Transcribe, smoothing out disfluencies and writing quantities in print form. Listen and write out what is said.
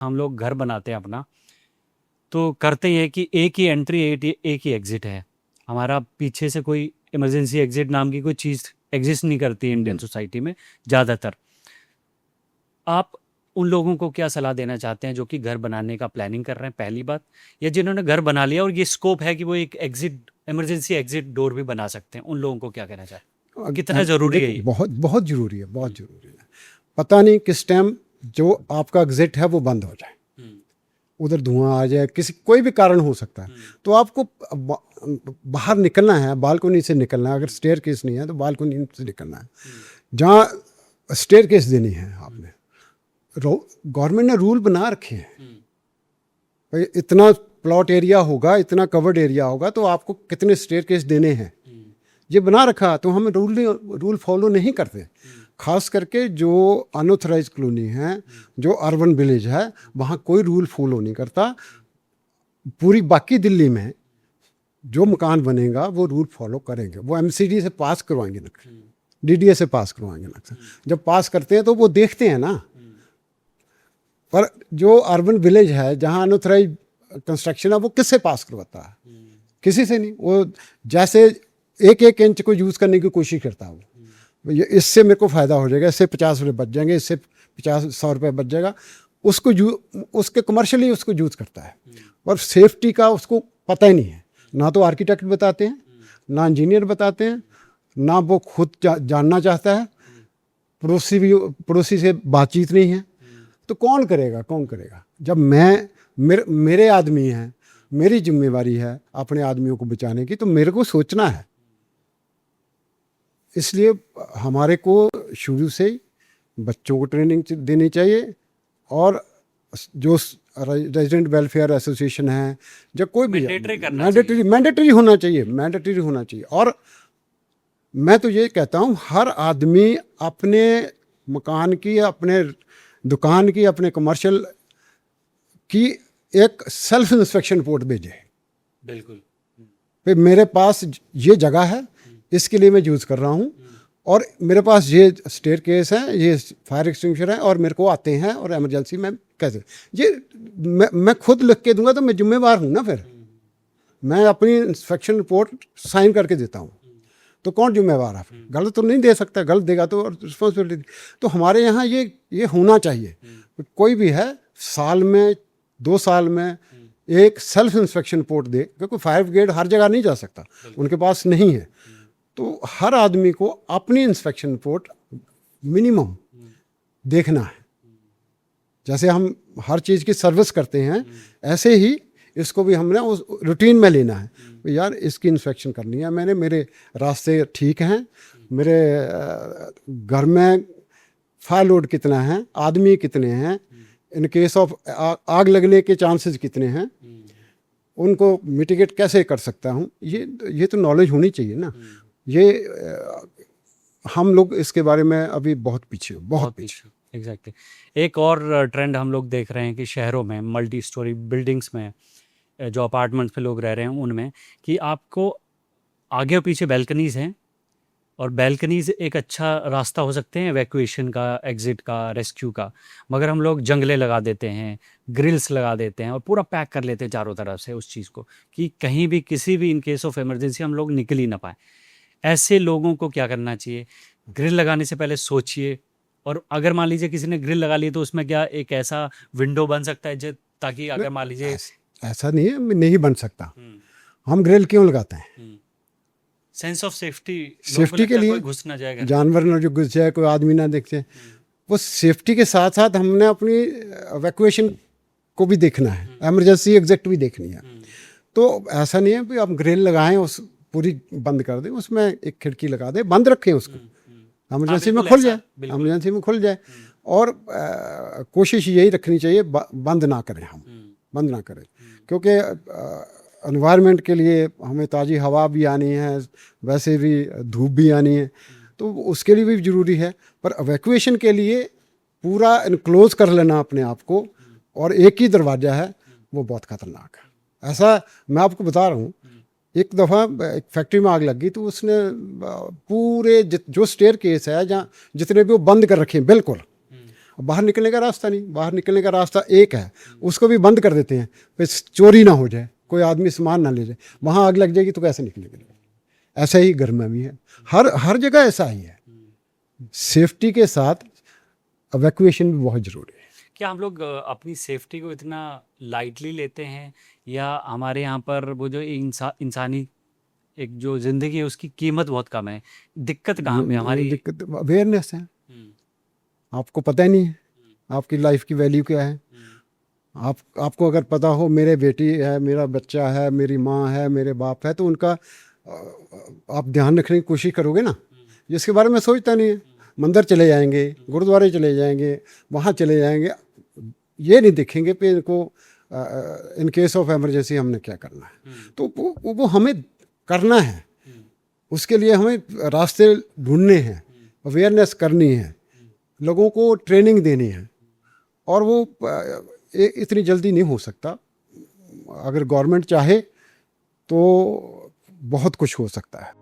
हम लोग घर बनाते हैं अपना, तो करते ये कि एक ही एंट्री एक ही एग्जिट है हमारा। पीछे से कोई इमरजेंसी एग्जिट नाम की कोई चीज़ एग्जिस्ट नहीं करती इंडियन सोसाइटी में ज़्यादातर। आप उन लोगों को क्या सलाह देना चाहते हैं जो कि घर बनाने का प्लानिंग कर रहे हैं, पहली बात, या जिन्होंने घर बना लिया और ये स्कोप है कि वो एक एग्जिट इमरजेंसी एग्जिट डोर भी बना सकते हैं, उन लोगों को क्या कहना चाहते हैं, कितना ज़रूरी है ये? बहुत बहुत ज़रूरी है, बहुत ज़रूरी है। पता नहीं किस टाइम जो आपका एग्जिट है वो बंद हो जाए, उधर धुआं आ जाए, किसी कोई भी कारण हो सकता है, तो आपको बाहर निकलना है, बालकोनी से निकलना है। अगर स्टेयर केस नहीं है तो बालकोनी से निकलना है। जहाँ स्टेयर केस देनी है आपने, गवर्नमेंट ने रूल बना रखे हैं, भाई इतना प्लॉट एरिया होगा, इतना कवर्ड एरिया होगा तो आपको कितने स्टेयर केस देने हैं, ये बना रखा। तो हम रूल फॉलो नहीं करते। खास करके जो अनऑथराइज कॉलोनी है, जो अर्बन विलेज है, वहाँ कोई रूल फॉलो नहीं करता। पूरी बाकी दिल्ली में जो मकान बनेगा वो रूल फॉलो करेंगे, वो एमसीडी से पास करवाएंगे नक्शा, डीडीए से पास करवाएंगे नक्शा। जब पास करते हैं तो वो देखते हैं ना। पर जो अर्बन विलेज है जहाँ अनऑथराइज कंस्ट्रक्शन है, वो किससे पास करवाता है? किसी से नहीं। वो जैसे एक एक इंच को यूज़ करने की कोशिश करता है। वो ये इससे मेरे को फ़ायदा हो जाएगा, इससे 50 रुपये बच जाएंगे, इससे 50-100 रुपये बच जाएगा, उसको उसके कमर्शियली उसको यूज़ करता है। और सेफ्टी का उसको पता ही नहीं है। ना तो आर्किटेक्ट बताते हैं, ना इंजीनियर बताते हैं, ना वो खुद जानना चाहता है। पड़ोसी से बातचीत नहीं है, तो कौन करेगा? कौन करेगा? जब मेरे आदमी हैं, मेरी जिम्मेवारी है अपने आदमियों को बचाने की, तो मेरे को सोचना है। इसलिए हमारे को शुरू से ही बच्चों को ट्रेनिंग देनी चाहिए। और जो रेजिडेंट वेलफेयर एसोसिएशन है, जब कोई भी मैंडेटरी होना चाहिए। और मैं तो ये कहता हूँ, हर आदमी अपने मकान की, अपने दुकान की, अपने कमर्शियल की एक सेल्फ इंस्पेक्शन रिपोर्ट भेजे। बिल्कुल। फिर मेरे पास ये जगह है, इसके लिए मैं यूज़ कर रहा हूँ, और मेरे पास ये स्टेयर केस है, ये फायर एक्सटिंग्विशर है, और मेरे को आते हैं और इमरजेंसी में कैसे, ये मैं खुद लिख के दूंगा तो मैं जिम्मेवार हूँ ना। फिर मैं अपनी इंस्पेक्शन रिपोर्ट साइन करके देता हूँ, तो कौन जिम्मेवार है? गलत तो नहीं दे सकता, गलत देगा तो रिस्पॉन्सिबिलिटी। तो हमारे यहाँ ये होना चाहिए। कोई भी है, साल में 2 साल में एक सेल्फ इंस्पेक्शन रिपोर्ट दे, क्योंकि फायर ब्रिगेड हर जगह नहीं जा सकता, उनके पास नहीं है। तो हर आदमी को अपनी इंस्पेक्शन रिपोर्ट मिनिमम देखना है। जैसे हम हर चीज़ की सर्विस करते हैं, ऐसे ही इसको भी हमने उस रूटीन में लेना है। यार इसकी इंस्पेक्शन करनी है मैंने, मेरे रास्ते ठीक हैं, मेरे घर में फायर लोड कितना है, आदमी कितने हैं, इन केस ऑफ आग लगने के चांसेस कितने हैं, उनको मिटिगेट कैसे कर सकता हूँ। ये तो नॉलेज होनी चाहिए ना। ये हम लोग इसके बारे में अभी बहुत पीछे, बहुत पीछे। एग्जैक्टली। एक और ट्रेंड हम लोग देख रहे हैं कि शहरों में मल्टी स्टोरी बिल्डिंग्स में, जो अपार्टमेंट्स पे लोग रह रहे हैं उनमें, कि आपको आगे और पीछे बैल्कनीज़ हैं, और बैल्कनीज़ एक अच्छा रास्ता हो सकते हैं एवैक्यूएशन का, एग्ज़िट का, रेस्क्यू का। मगर हम लोग जंगले लगा देते हैं, ग्रिल्स लगा देते हैं, और पूरा पैक कर लेते हैं चारों तरफ से उस चीज़ को, कि कहीं भी किसी भी इन केस ऑफ इमरजेंसी हम लोग निकल ही ना पाएँ। ऐसे लोगों को क्या करना चाहिए? ग्रिल लगाने से पहले सोचिए। और अगर मान लीजिए किसी ने ग्रिल लगा ली, तो उसमें क्या एक ऐसा विंडो बन सकता है ताकि अगर मान लीजिए ऐसा नहीं है, नहीं बन सकता। हम ग्रिल क्यों लगाते हैं? सेंस ऑफ सेफ्टी के लिए, घुस ना जाएगा, जानवर ना जो घुस जाए, कोई आदमी ना देख जाए। वो सेफ्टी के साथ साथ हमने अपनी इवैक्यूएशन को भी देखना है, इमरजेंसी एग्जिट भी देखनी है। तो ऐसा नहीं है कि आप ग्रिल लगाएं, उस पूरी बंद कर दें, उसमें एक खिड़की लगा दें, बंद रखें उसको, इमरजेंसी में खुल जाए, इमरजेंसी में खुल जाए। और कोशिश यही रखनी चाहिए, बंद ना करें, हम बंद ना करें, क्योंकि एनवायरनमेंट के लिए हमें ताज़ी हवा भी आनी है, वैसे भी धूप भी आनी है, तो उसके लिए भी ज़रूरी है। पर इवैक्यूएशन के लिए पूरा इनक्लोज कर लेना अपने आप को, और एक ही दरवाज़ा है, वो बहुत ख़तरनाक है। ऐसा मैं आपको बता रहा हूँ, एक दफ़ा एक फैक्ट्री में आग लग गई, तो उसने पूरे जो स्टेयर केस है, जहाँ जितने भी वो बंद कर रखे हैं बिल्कुल, बाहर निकलने का रास्ता नहीं, बाहर निकलने का रास्ता एक है, उसको भी बंद कर देते हैं, फिर चोरी ना हो जाए, कोई आदमी सामान ना ले जाए, वहाँ आग लग जाएगी तो कैसे निकलेंगे। ऐसा ही घर में भी है, हर जगह ऐसा ही है। सेफ्टी के साथ इवैक्यूएशन भी बहुत ज़रूरी है। क्या हम लोग अपनी सेफ्टी को इतना लाइटली लेते हैं, या हमारे यहाँ पर वो जो इंसानी एक जो ज़िंदगी है उसकी कीमत बहुत कम है? दिक्कत कहाँ पे हमारी? दिक्कत अवेयरनेस है, आपको पता ही नहीं है आपकी लाइफ की वैल्यू क्या है। आपको अगर पता हो मेरे बेटी है, मेरा बच्चा है, मेरी माँ है, मेरे बाप है, तो उनका आप ध्यान रखने की कोशिश करोगे ना। जिसके बारे में सोचता नहीं है, मंदिर चले जाएंगे, गुरुद्वारे चले जाएंगे, वहाँ चले जाएंगे, ये नहीं देखेंगे कि इनको इन केस ऑफ इमरजेंसी हमने क्या करना है। तो वो हमें करना है, उसके लिए हमें रास्ते ढूंढने हैं, अवेयरनेस करनी है, लोगों को ट्रेनिंग देनी है, और वो इतनी जल्दी नहीं हो सकता। अगर गवर्नमेंट चाहे तो बहुत कुछ हो सकता है।